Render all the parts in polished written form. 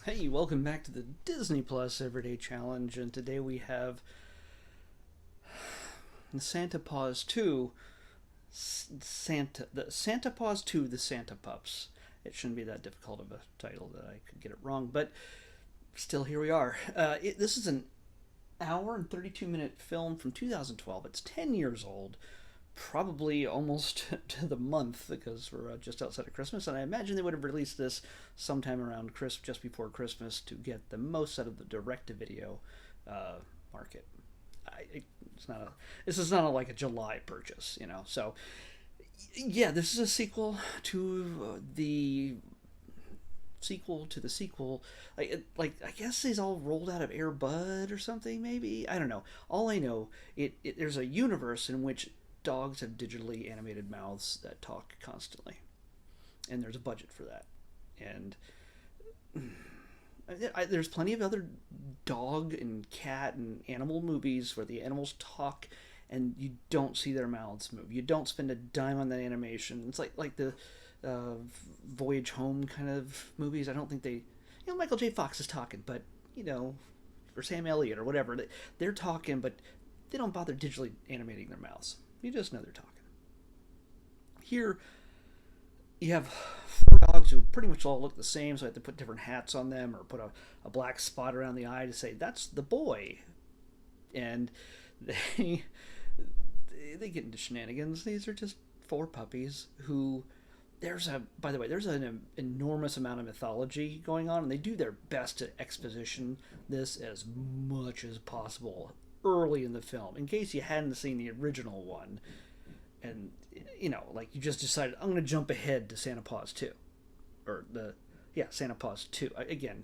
Hey, welcome back to the Disney Plus Everyday Challenge, and today we have the Santa Paws 2, the Santa Paws 2, the Santa Pups. It shouldn't be that difficult of a title that I could get it wrong, but still here we are. This is an hour and 32-minute film from 2012. It's 10 years old, probably almost to the month because we're just outside of Christmas, and I imagine they would have released this sometime around just before Christmas to get the most out of the direct-to-video market. It's not a this is not like a July purchase, you know. So yeah, this is a sequel to the sequel. Like I guess these all rolled out of Air Bud or something. Maybe I don't know. All I know, there's a universe in which dogs have digitally animated mouths that talk constantly, and there's a budget for that. And there's plenty of other dog and cat and animal movies where the animals talk and you don't see their mouths move. You don't spend a dime on that animation. It's like the uh, Voyage Home kind of movies. I don't think Michael J. Fox is talking, but or Sam Elliott or whatever, they're talking, but they don't bother digitally animating their mouths. You just know they're talking. Here, you have four dogs who pretty much all look the same, so I have to put different hats on them or put a black spot around the eye to say that's the boy. And they they get into shenanigans. These are just four puppies who there's an enormous amount of mythology going on, and they do their best to exposition this as much as possible early in the film, in case you hadn't seen the original one, and like you just decided I'm going to jump ahead to Santa Paws 2, or Santa Paws 2. Again,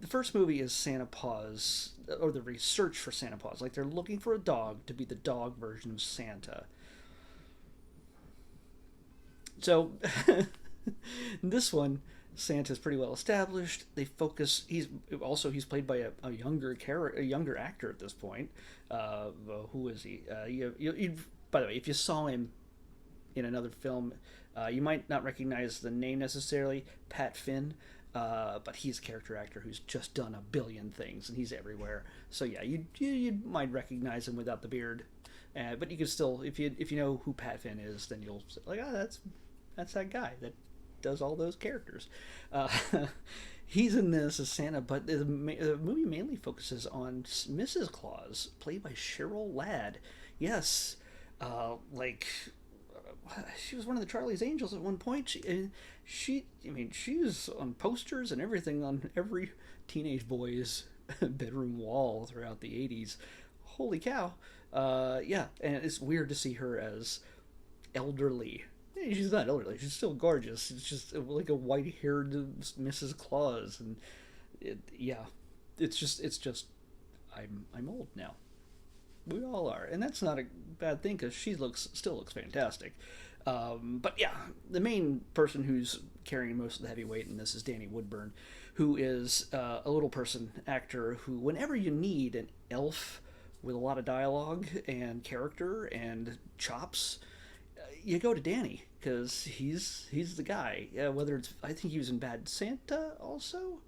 the first movie is Santa Paws, or the research for Santa Paws. Like they're looking for a dog to be the dog version of Santa. So this one, Santa's pretty well established. They focus. He's played by a younger actor at this point. Who is he? By the way, if you saw him in another film, you might not recognize the name necessarily, Pat Finn. But he's a character actor who's just done a billion things, and he's everywhere. So yeah, you might recognize him without the beard, but you can still, if you know who Pat Finn is, then you'll say, like, oh, that's that guy that does all those characters. Uh, he's in this as Santa, but the movie mainly focuses on Mrs. Claus, played by Cheryl Ladd. Yes, like she was one of the Charlie's Angels at one point. She was on posters and everything on every teenage boy's bedroom wall throughout the '80s. Holy cow! Yeah, and it's weird to see her as elderly. She's not elderly. She's still gorgeous. It's just like a white-haired Mrs. Claus, and yeah, it's just I'm old now. We all are, and that's not a bad thing because she still looks fantastic. But yeah, the main person who's carrying most of the heavy weight in this is Danny Woodburn, who is a little person actor who, whenever you need an elf with a lot of dialogue and character and chops, you go to Danny because he's the guy. Whether it's I think he was in Bad Santa also.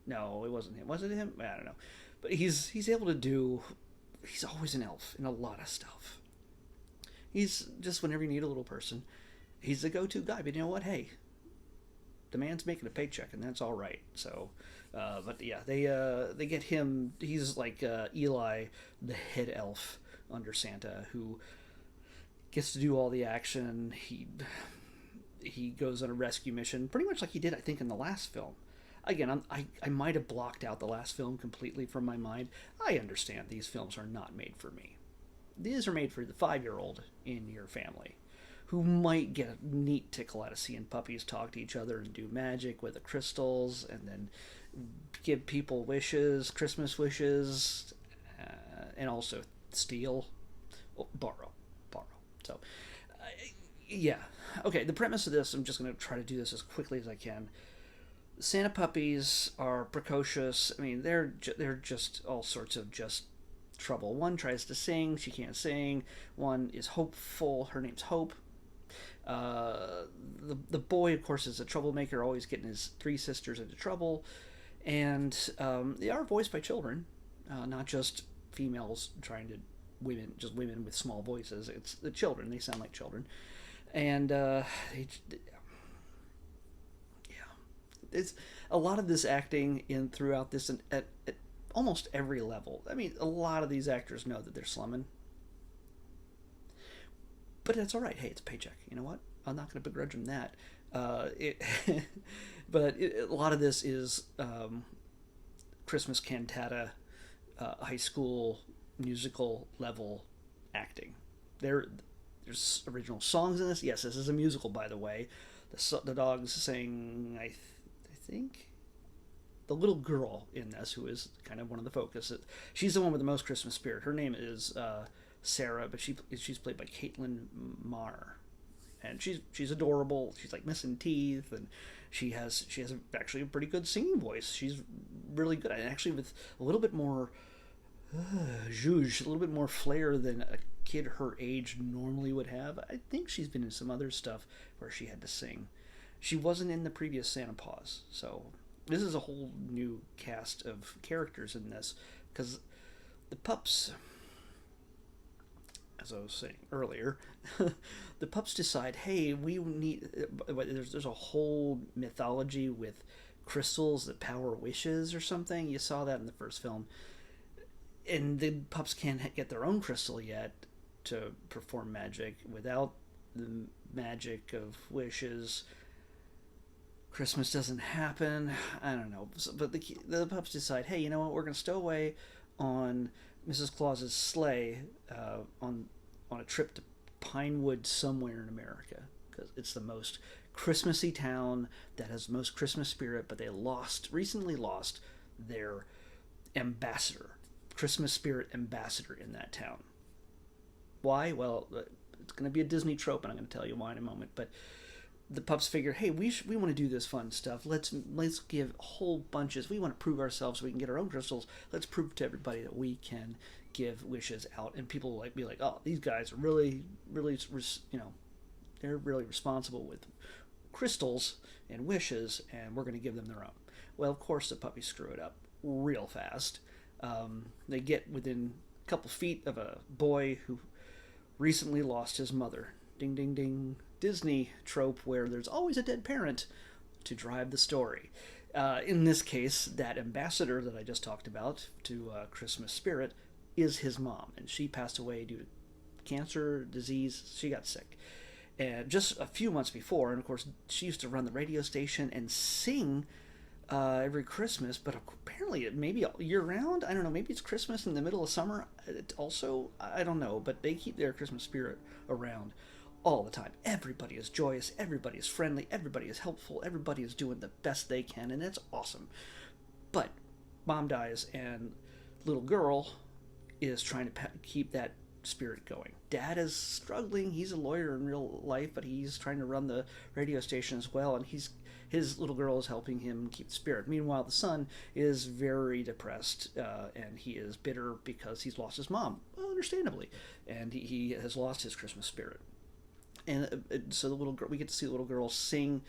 No, it wasn't him. Was it him? I don't know. But he's able to do. He's always an elf in a lot of stuff. He's just whenever you need a little person, he's the go-to guy. But you know what? Hey, the man's making a paycheck, and that's all right. So, but yeah, they get him. He's like Eli, the head elf under Santa, who gets to do all the action. He goes on a rescue mission, pretty much like he did, I think, in the last film. Again, I might have blocked out the last film completely from my mind. I understand these films are not made for me. These are made for the 5-year-old in your family who might get a neat tickle out of seeing puppies talk to each other and do magic with the crystals and then give people wishes, Christmas wishes, and also steal, borrow. So, yeah. Okay, the premise of this, I'm just going to try to do this as quickly as I can. Santa puppies are precocious. I mean, they're just all sorts of just trouble. One tries to sing, she can't sing. One is hopeful, her name's Hope. The boy, of course, is a troublemaker, always getting his three sisters into trouble. And they are voiced by children, not just females trying to women with small voices. It's the children; they sound like children, and yeah, it's a lot of this acting in throughout this and at almost every level. I mean, a lot of these actors know that they're slumming, but that's all right. Hey, it's a paycheck. You know what? I'm not going to begrudge them that. It, a lot of this is Christmas cantata, high school musical level acting. There's original songs in this. Yes, this is a musical, by the way. The dogs sing, I think, the little girl in this, who is kind of one of the focus. She's the one with the most Christmas spirit. Her name is Sarah, but she's played by Caitlin Marr, and she's adorable. She's like missing teeth, and she has actually a pretty good singing voice. She's really good, and actually with a little bit more zhuzh, a little bit more flair than a kid her age normally would have. I think she's been in some other stuff where she had to sing. She wasn't in the previous Santa Paws, so this is a whole new cast of characters in this, because the pups, as I was saying earlier, the pups decide, hey, we need. There's a whole mythology with crystals that power wishes or something. You saw that in the first film, and the pups can't get their own crystal yet to perform magic. Without the magic of wishes, Christmas doesn't happen. I don't know, but the pups decide, hey, you know what? We're gonna stow away on Mrs. Claus's sleigh on a trip to Pinewood somewhere in America, because it's the most Christmassy town that has the most Christmas spirit. But they recently lost their ambassador, Christmas spirit ambassador in that town. Why? Well, it's going to be a Disney trope, and I'm going to tell you why in a moment. But the pups figure, hey, we want to do this fun stuff. Let's give whole bunches. We want to prove ourselves so we can get our own crystals. Let's prove to everybody that we can give wishes out, and people will be like, oh, these guys are really, really, they're really responsible with crystals and wishes, and we're going to give them their own. Well, of course, the puppies screw it up real fast. They get within a couple feet of a boy who recently lost his mother. Ding, ding, ding. Disney trope where there's always a dead parent to drive the story. In this case, that ambassador that I just talked about to Christmas spirit is his mom, and she passed away due to cancer, disease. She got sick. And just a few months before, and of course, she used to run the radio station and sing every Christmas, but apparently maybe year-round. I don't know. Maybe it's Christmas in the middle of summer. Also, I don't know, but they keep their Christmas spirit around all the time. Everybody is joyous. Everybody is friendly. Everybody is helpful. Everybody is doing the best they can, and it's awesome. But mom dies, and little girl is trying to keep that spirit going. Dad is struggling. He's a lawyer in real life, but he's trying to run the radio station as well, and his little girl is helping him keep the spirit. Meanwhile, the son is very depressed, and he is bitter because he's lost his mom, well, understandably, and he has lost his Christmas spirit. And so the little girl, we get to see the little girl sing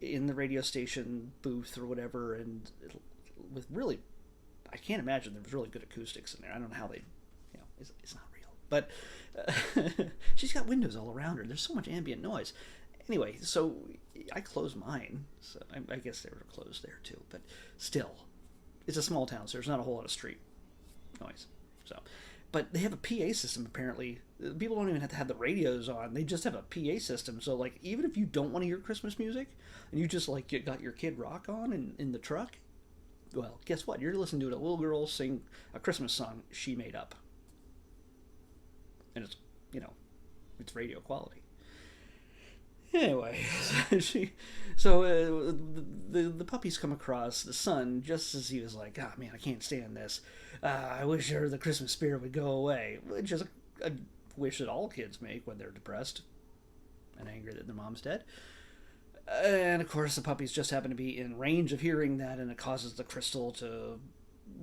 in the radio station booth or whatever, and with really, I can't imagine there was really good acoustics in there. I don't know how they, it's not real, but she's got windows all around her. There's so much ambient noise. Anyway, so I closed mine, so I guess they were closed there too. But still, it's a small town, so there's not a whole lot of street noise. So, but they have a PA system apparently. People don't even have to have the radios on. They just have a PA system. So like, even if you don't want to hear Christmas music, and you just like got your Kid Rock on in the truck, well, guess what? You're listening to a little girl sing a Christmas song she made up, and it's it's radio quality. Anyway, the puppies come across the son just as he was like, oh man, I can't stand this. I wish the Christmas spirit would go away, which is a wish that all kids make when they're depressed and angry that their mom's dead. And of course, the puppies just happen to be in range of hearing that, and it causes the crystal to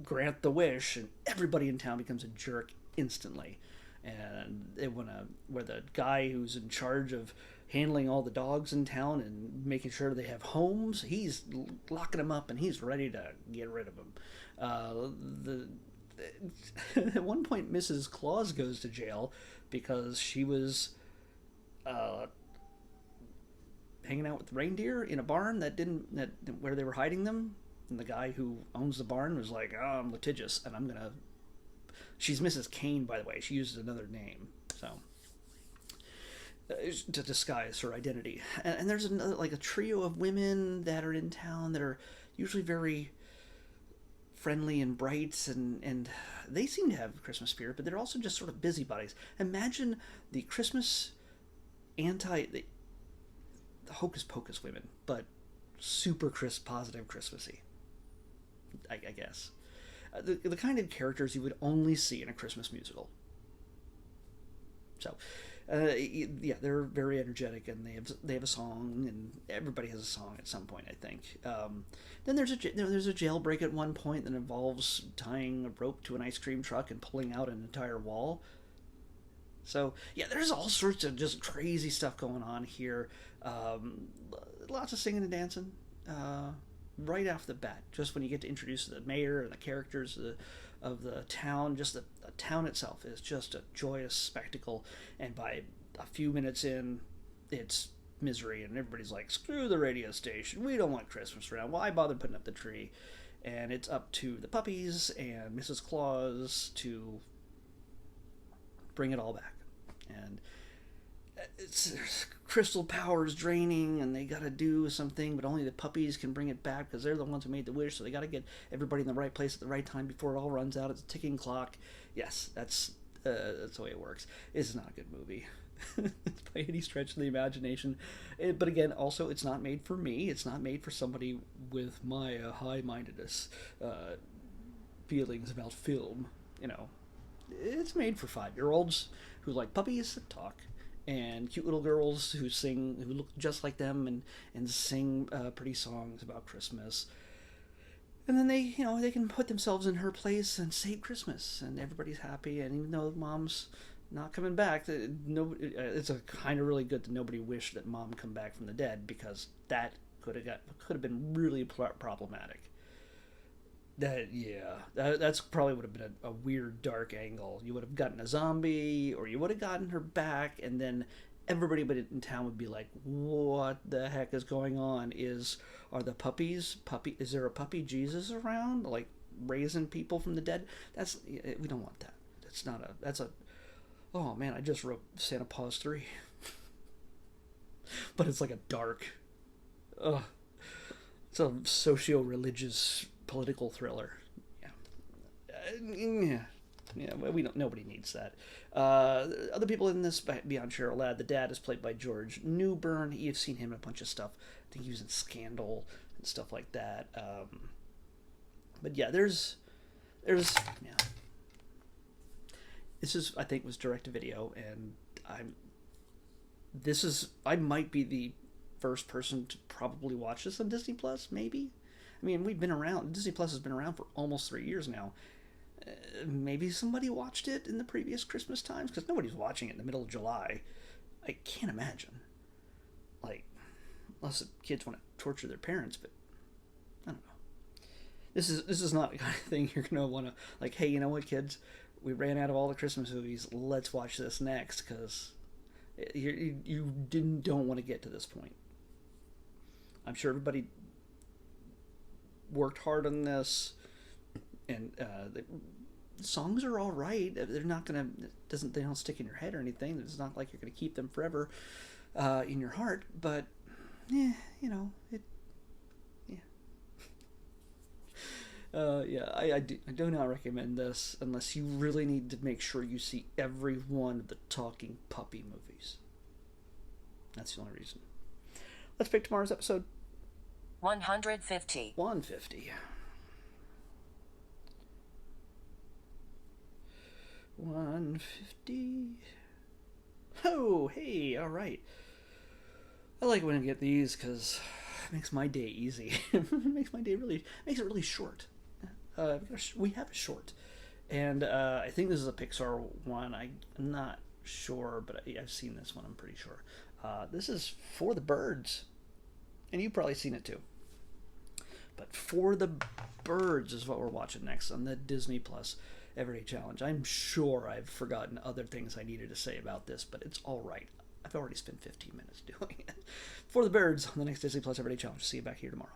grant the wish, and everybody in town becomes a jerk instantly. And they want to, where the guy who's in charge of handling all the dogs in town and making sure they have homes. He's locking them up and he's ready to get rid of them. At one point, Mrs. Claus goes to jail because she was uh, hanging out with reindeer in a barn where they were hiding them. And the guy who owns the barn was like, "Oh, I'm litigious, and I'm gonna." She's Mrs. Kane, by the way. She uses another name, so to disguise her identity. And there's another, like, a trio of women that are in town that are usually very friendly and bright, and they seem to have Christmas spirit, but they're also just sort of busybodies. Imagine the Christmas the hocus pocus women, but super positive Christmassy, I guess. The kind of characters you would only see in a Christmas musical. So, yeah, they're very energetic, and they have a song, and everybody has a song at some point, I think. Then there's a jailbreak at one point that involves tying a rope to an ice cream truck and pulling out an entire wall. So, yeah, there's all sorts of just crazy stuff going on here. Lots of singing and dancing. Right off the bat, just when you get to introduce the mayor and the characters of the town, just the town itself is just a joyous spectacle. And by a few minutes in, it's misery, and everybody's like, "Screw the radio station, we don't want Christmas around. Why bother putting up the tree?" And it's up to the puppies and Mrs. Claus to bring it all back. And it's crystal powers draining, and they got to do something, but only the puppies can bring it back because they're the ones who made the wish. So they got to get everybody in the right place at the right time before it all runs out. It's a ticking clock. Yes, that's the way it works. It's not a good movie by any stretch of the imagination. But again, also, it's not made for me. It's not made for somebody with my high-mindedness feelings about film. It's made for 5-year-olds who like puppies that talk, and cute little girls who look just like them and sing pretty songs about Christmas. And then they can put themselves in her place and save Christmas, and everybody's happy. And even though Mom's not coming back, it's a kind of really good that nobody wished that Mom come back from the dead, because that could have been really problematic. That's probably would have been a weird dark angle. You would have gotten a zombie, or you would have gotten her back, and then everybody in town would be like, "What the heck is going on? Is there a puppy Jesus around, like raising people from the dead?" We don't want that. Oh man, I just wrote Santa Paws 3. But it's like a dark, it's a socio-religious political thriller. Nobody needs that. Other people in this beyond Cheryl Ladd, the dad is played by George Newbern. You've seen him in a bunch of stuff. I think he was in Scandal and stuff like that. But yeah, there's this is, I think, was direct to video, and I might be the first person to probably watch this on Disney Plus, maybe. I mean, Disney Plus has been around for almost 3 years now. Maybe somebody watched it in the previous Christmas times, because nobody's watching it in the middle of July. I can't imagine. Like, unless the kids want to torture their parents, but I don't know. This is not the kind of thing you're going to want to, like, hey, you know what, kids? We ran out of all the Christmas movies. Let's watch this next, because you don't want to get to this point. I'm sure everybody worked hard on this, and the songs are all right. They're not gonna they don't stick in your head or anything. It's not like you're gonna keep them forever in your heart. But I do not recommend this unless you really need to make sure you see every one of the talking puppy movies. That's the only reason. Let's pick tomorrow's episode. 150. 150. 150. Oh, hey, all right. I like when I get these because it makes my day easy. Makes it really short. We have a short, and I think this is a Pixar one. I'm not sure, but I've seen this one. I'm pretty sure. This is For the Birds, and you've probably seen it too. But For the Birds is what we're watching next on the Disney Plus Everyday Challenge. I'm sure I've forgotten other things I needed to say about this, but it's all right. I've already spent 15 minutes doing it. For the Birds on the next Disney Plus Everyday Challenge. See you back here tomorrow.